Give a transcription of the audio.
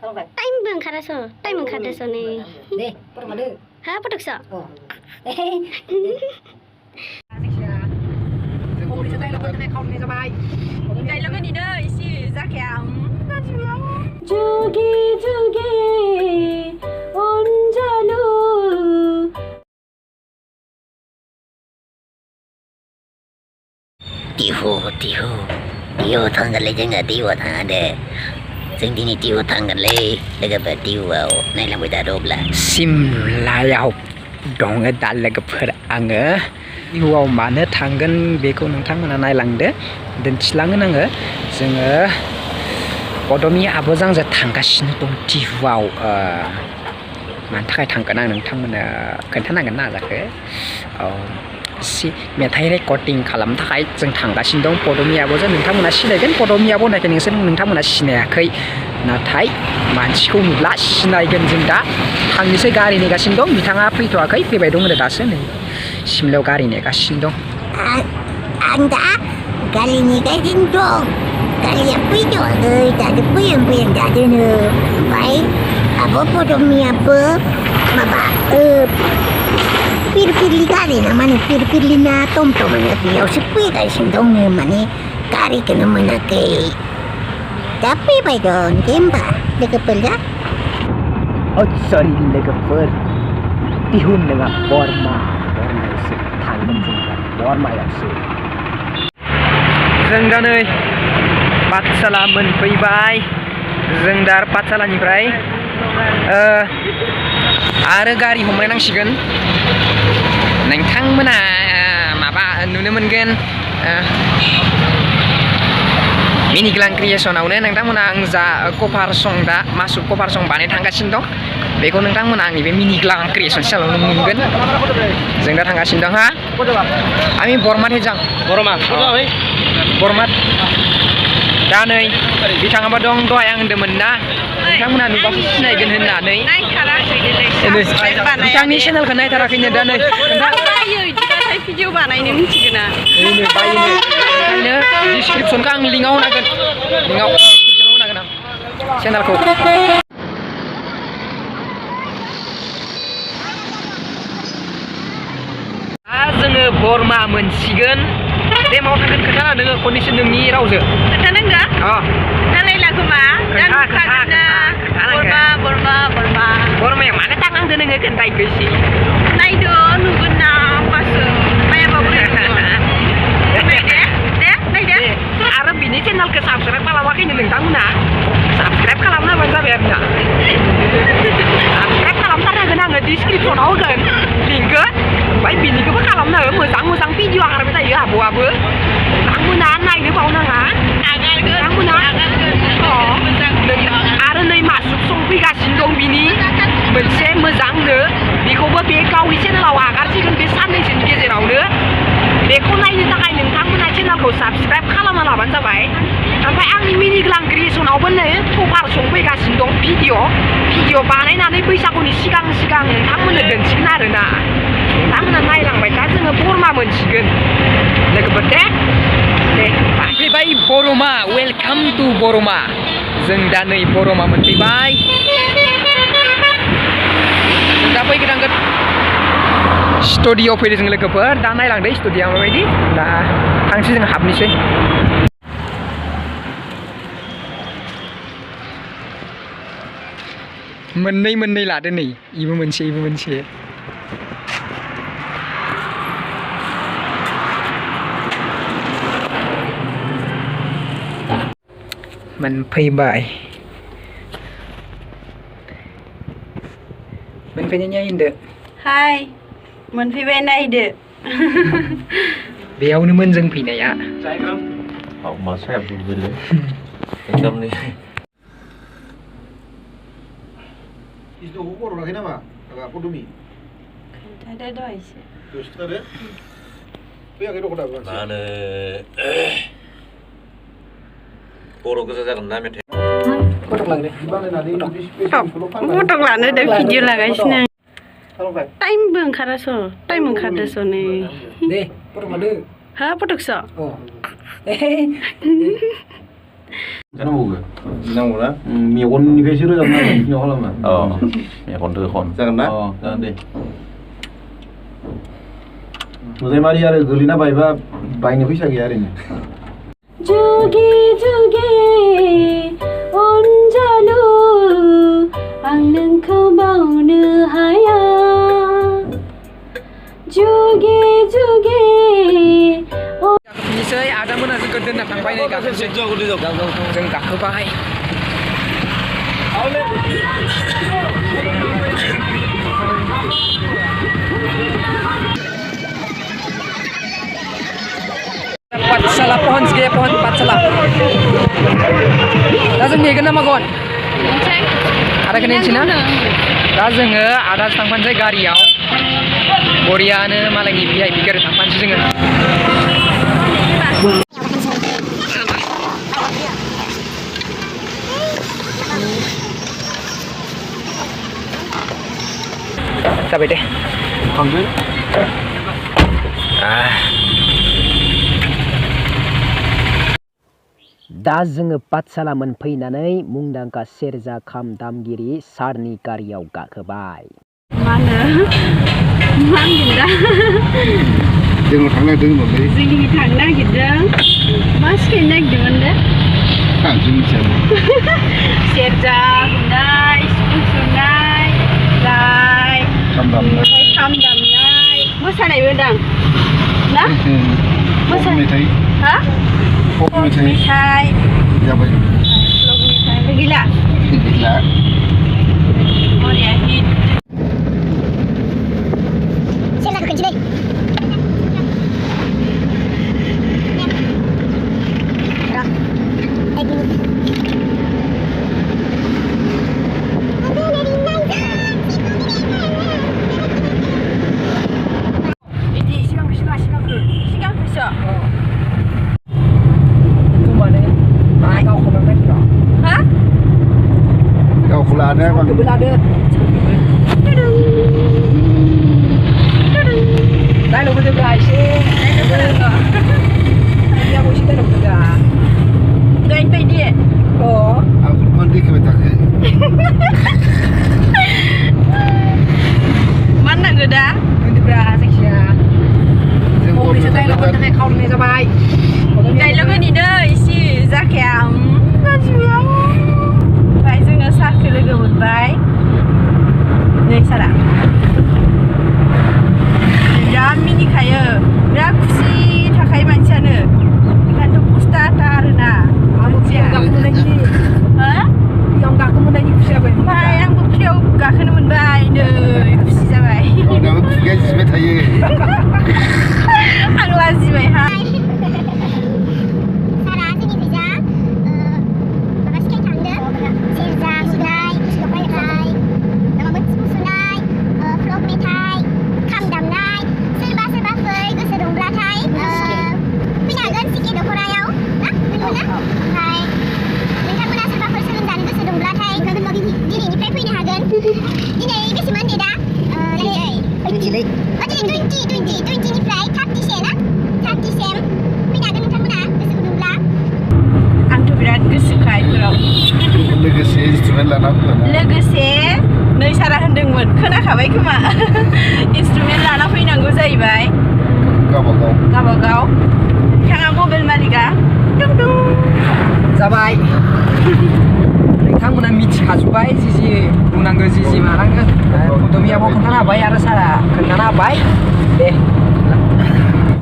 Time बो ओंखारासो time ओंखारदोसो नै दे फट' लादो हा फटकसो जुगे जुगे अन्जालु Tihu tanggal jangan tihu tanggalซึ่งที่นี่ติวทางกันเลยแล้วก็แบบติวเอาในลำบากโดบละซิมลายเอาดองก็ดันแล้วก็เพื่ออ่างติวเอามาเนี่ยทางกันเบคอนทางมันในหลังเด้อเดินชิลังกันซึ่งพอดมีอาบจังจะทางกันชินตรงติวเอามันถ้าใครทางกันนั่งทางมันกันท่านั่งกันน่าจะเสิเมียไทยได้กดติงขลังท้ายจึงถังกระชินดงโปรโดมีอาบุจะหนึ่งทั้งมันชินเลยกันโปรโดมีอาบุในกันหนึ่งเส้นหนึ่งทั้งมันชินเนี่ยเคยนาไทยมันชิคุนุละชินในกันจึงได้ทางนี้เสการีเนี่ยกระชินดงมีทางอาฟิตัวเคยไปไปดงเลยได้เส้นนี่ชิมเลวการีเนี่ยกระชินดงอันดากาลีนี่กระชินดงกาลีฟิตัวเลยแต่จะเปลี่ยนได้เนอะไปอาบุโปรโดมีอาบุมาบ้าPilih kari na mana pilih na tom mana dia sepi kari sindong ni mana kari kena mana ke tapi baikon kemba dekat pelak oh sorry dekat per tihun dengan Borma itu thang menjeng Borma yang su जों दा नै पाठशाला मोनफैबाय जों दा पाठशालानिफ्राय आरो गारि हमलायनांसिगोन नोंथांमोना माबा नुनो मोनगोन मिनिग्लां क्रिएसनावनो नोंथांमोना आं जा कभार सं दा मासुक कभार सं बानाय थांगासिनो दं बेखौ नोंथांमोना आंनि बे मिनिग्लां क्रिएसन चेनेलाव नुनो मोनगोन जों दा थांगासिनो दं हा आमी बरमात हेजां बरमात दा नै बिथाङाबो दं दहाय आं होनदोंमोन ना नोंथांमोना नुबासो सिनायगोन होननानै बिथांनि चेनेलखौ नायथाराखैनो दा नै भिडिअ बानायनो मिथिगोन ना ओंखायनो डिसक्रिपसनखौ आं लिंकआव होनांगोन डिसक्रिपसनाव होनांगोन आं चेनेलखौ जोङो बरमा मोनसिगोन दे माव थांगोन खोन्थाना नोङो खननैसो नोंनि रावजों खोन्थानांगौ खोन्थालायला खोमा बरमाया मानो थांनांदो नोङो खोन्थायखो एसे नायदो नुगोन ना होमबासो मायाबाबो नायदो आरो बिनि चेनेलखौ साबसक्राइब खालामाखैनो नोंथांमोना साबसक्राइब खालामना होबानो जाबाय आरोना साबसक्राइब खालामथारनांगोन आङो डिसक्रिपसनाव होगोन लिंकखौ ओमफ्राय बिनिखौबो खालामना हो मोजां बिडिअ आगारबाय थायो आब'आबो नोंथांमोना नायनो बावनाङा आरो नै मासुक सं फैगासिनो दं बिनि मोनसे मोजांनो बेखौबो बे गावनि चेनेलाव आगारसिगोन बे साननैसोनि गेजेरावनो बेखौ नायनो थाखाय नोंथांमोना चेनेलखौ साबसक्राइब खालामना लाबानो जाबाय ओमफ्राय आंनि मिनिग्लां क्रिएसनावबो नै कभार सं फैगासिनो दं भिडिअ बानायनानै बैसागुनि सिगां नोंथांमोननो दोनसिगोन आरोना नोंथांमोना नायलांबाय दा जोङो बरमा मोनसिगोन लोगोफोर दे फैबाय बरमा वेलकाम टु बरमा जों दा नै बरमा मोनफैबाय जों दा फैग्रोनांगोन स्टुडिअ फैदों जों लोगोफोर दा नायलांदो स्टुडिअ माबायदि दा थांसै जों हाबनोसै मोननै लादो नै इबो मोनसे मोनफैबाय मोनफैनायनि होनदो हाय मोनफैबाय नायदो बेयावनोमोन जों फैनाया मा सायाव दुगैलै एकदमनि Itu umur lagi nama, agak podumi. Ada doa isi. Terus ada. Tapi agak dokter apa? Mana? Poro kerja jalan nama teh. Foto lagi. Foto lagi ada video lagi sini. Time bang karaso, time karaso ni. Deh, foto mana? Ha foto so. Oh. जानांगौ नांगौना मेगननिफ्रायसो रोजाबनांगौ बिदिनो खालामो मेगन दोखन जागोन ना जागोन दे मोजाङै मारि आरो गोलैना बायबा बायनो फैसा गैया ओरैनो जुगे जुगे अनजालु आं नोंखौ बावनो हाया जुगे जुगे गाखोफिनोसै आदामोना जोंखौ दोनना थांबाय नै गाखोनोसै जों गाखोबाय पाठशाला pohon segede pohon पाठशाला दा जों नेगोन ना मागोन आदा खोनायासै ना दा जोङो आदाजों थांफानोसै गारियाव बरियानो मालायनि VIP गारि थांफानोसै जोङो जाबाय दे थांदो दा जोङो पाठशाला मोनफैनानै मुंदांखा सेरजा खाम दामगिरि सारनि गारियाव गाखोबाय मा होनगोन दा जोंनाव थांनो नागिरदों जोंनि थांनो नागिरदों मा सिखायनो नागिरदोंमोन दे आंसो मिथिया सेरजा हुनाय सिफुं सुनाय ओमफ्राय खाम दामनाय मोसानायबो दां ना मेथाइ हा मेथाइ जाबाय मेथाइ गैला बरिया हिट सेरजाखौ खोनसै सिगांखौसो हा गावखौ लानो आं देखिबाय थाखो मा नांगौ दा डाइलग होनि दै इसे जाखाया ओमफ्राय जोङो सारखौ लोगो मोनबाय नै सारा बिराद मिनिखायो बिराद खुसि थाखायो मानसियानो ओंखायनोथ' पुस्टाटा आरोना ओमफ्राय आंबो फ्रियाव गाखोनो मोनबाय नै खुसि जाबाय खुगाया जिबाय थायो आं लाजिबायहा लोगोसे नै सारा होनदोंमोन खोनाखाबाय खोमा इन्सट्रुमेन्ट लाना फैनांगौ जाहैबाय गावबागाव बिथाङा मबाइल मालिका जाबाय नोंथांमोना मिथिखाजोब्बाय जि बुंनांगौ जि मानांगौ दमियाबो खोन्थाना होबाय आरो सारा खोन्थाना होबाय दे